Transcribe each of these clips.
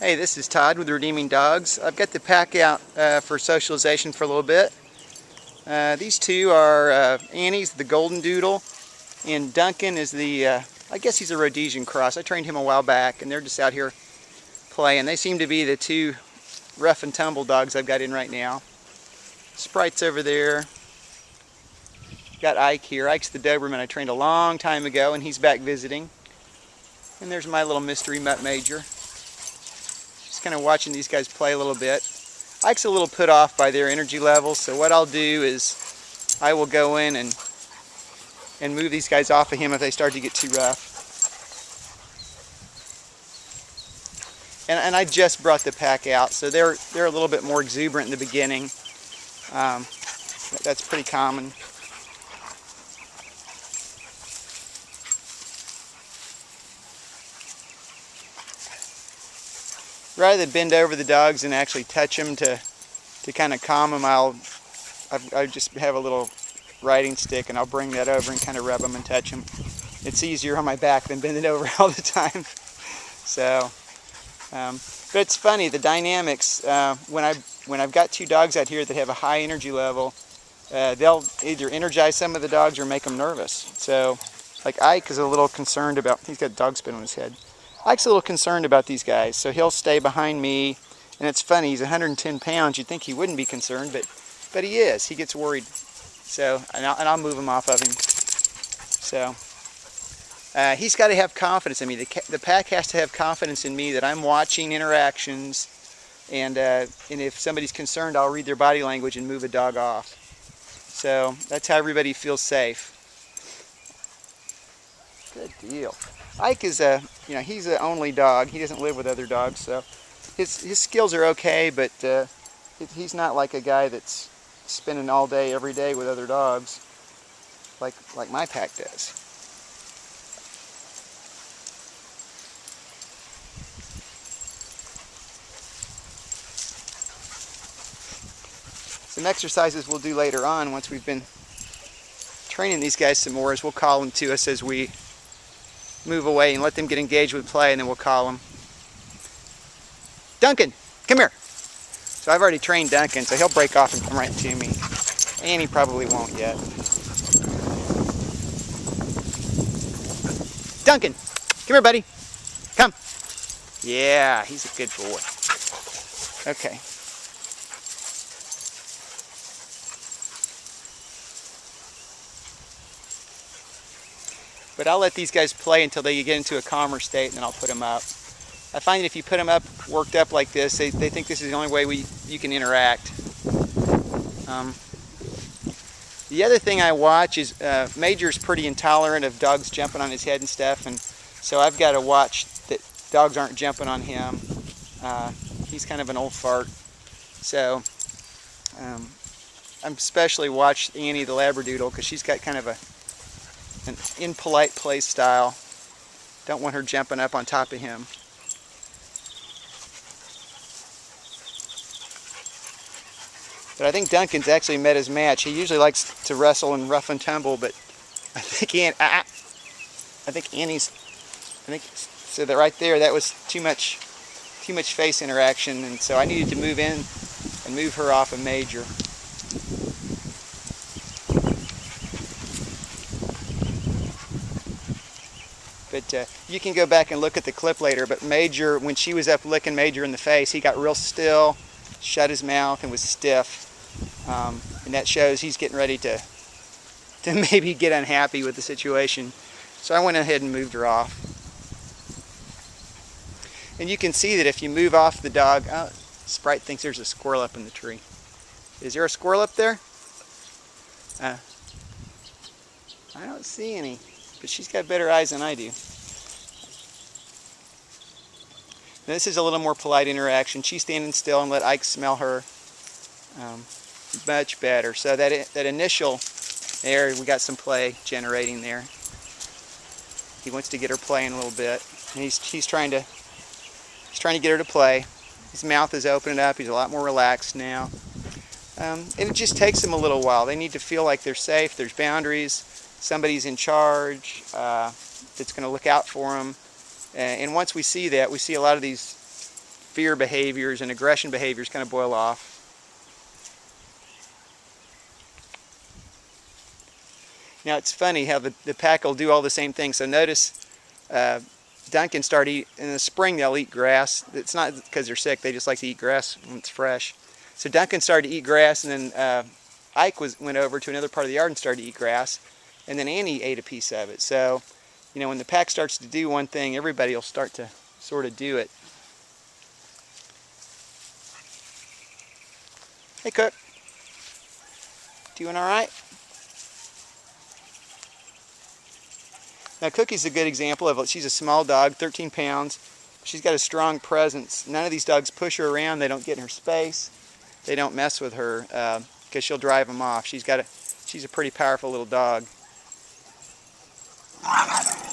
Hey, this is Todd with Redeeming Dogs. I've got the pack out for socialization for a little bit. These two are Annie's the Golden Doodle, and Duncan is the, I guess he's a Rhodesian cross. I trained him a while back, and they're just out here playing. They seem to be the two rough and tumble dogs I've got in right now. Sprite's over there. Got Ike here. Ike's the Doberman I trained a long time ago, and he's back visiting. And there's my little mystery mutt Major. Kind of watching these guys play a little bit. Ike's a little put off by their energy levels, so what I'll do is I will go in and move these guys off of him if they start to get too rough. And I just brought the pack out, so they're a little bit more exuberant in the beginning. That's pretty common. Rather than bend over the dogs and actually touch them to kind of calm them, I just have a little riding stick and I'll bring that over and kind of rub them and touch them. It's easier on my back than bending over all the time. So, but it's funny, the dynamics, when I've got two dogs out here that have a high energy level, they'll either energize some of the dogs or make them nervous. So, like Ike is a little concerned about, he's got dog spit on his head. Ike's a little concerned about these guys, so he'll stay behind me. And it's funny, he's 110 pounds. You'd think he wouldn't be concerned, but he is. He gets worried. So, and I'll move him off of him. So, he's got to have confidence in me. The pack has to have confidence in me that I'm watching interactions, and if somebody's concerned, I'll read their body language and move a dog off. So that's how everybody feels safe. Good deal. Ike is he's the only dog. He doesn't live with other dogs, so his skills are okay, but he's not like a guy that's spending all day, every day with other dogs, like my pack does. Some exercises we'll do later on once we've been training these guys some more is we'll call them to us as we move away and let them get engaged with play, and then we'll call them. Duncan, come here. So I've already trained Duncan, so he'll break off and come right to me. Annie probably won't yet. Duncan, come here, buddy. Come. Yeah, he's a good boy. Okay. But I'll let these guys play until they get into a calmer state, and then I'll put them up. I find that if you put them up, worked up like this, they think this is the only way you can interact. The other thing I watch is Major's pretty intolerant of dogs jumping on his head and stuff, and so I've got to watch that dogs aren't jumping on him. He's kind of an old fart. So I'm especially watch Annie the Labradoodle because she's got kind of an impolite play style. Don't want her jumping up on top of him. But I think Duncan's actually met his match. He usually likes to wrestle and rough and tumble, but I think Annie's, so that right there, that was too much face interaction, and so I needed to move in and move her off of Major. But you can go back and look at the clip later, but Major, when she was up licking Major in the face, he got real still, shut his mouth, and was stiff. And that shows he's getting ready to maybe get unhappy with the situation. So I went ahead and moved her off. And you can see that if you move off the dog, Sprite thinks there's a squirrel up in the tree. Is there a squirrel up there? I don't see any. But she's got better eyes than I do. Now this is a little more polite interaction. She's standing still and let Ike smell her. Much better. So that initial there, we got some play generating there. He wants to get her playing a little bit. And he's trying to get her to play. His mouth is opening up. He's a lot more relaxed now. And it just takes them a little while. They need to feel like they're safe. There's boundaries. Somebody's in charge that's going to look out for them. And once we see that, we see a lot of these fear behaviors and aggression behaviors kind of boil off. Now it's funny how the pack will do all the same things. So notice Duncan start eat in the spring. They'll eat grass. It's not because they're sick. They just like to eat grass when it's fresh. So Duncan started to eat grass, and then Ike went over to another part of the yard and started to eat grass, and then Annie ate a piece of it. So, you know, when the pack starts to do one thing, everybody will start to sort of do it. Hey, Cook. Doing all right? Now Cookie's a good example of, she's a small dog, 13 pounds. She's got a strong presence. None of these dogs push her around. They don't get in her space. They don't mess with her because she'll drive them off. She's a pretty powerful little dog.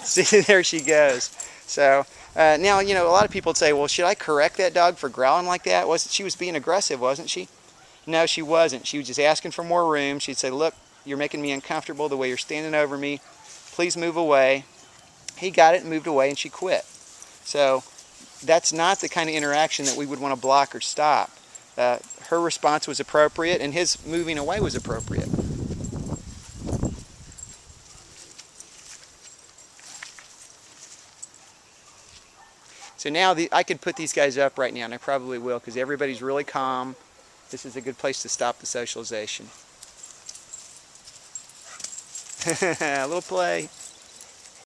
See, there she goes. So now, you know, a lot of people would say, well, should I correct that dog for growling like that? She was being aggressive, wasn't she? No, she wasn't. She was just asking for more room. She'd say, look, you're making me uncomfortable the way you're standing over me. Please move away. He got it and moved away, and she quit. So that's not the kind of interaction that we would want to block or stop. Her response was appropriate, and his moving away was appropriate. So now I could put these guys up right now, and I probably will, because everybody's really calm. This is a good place to stop the socialization. A little play.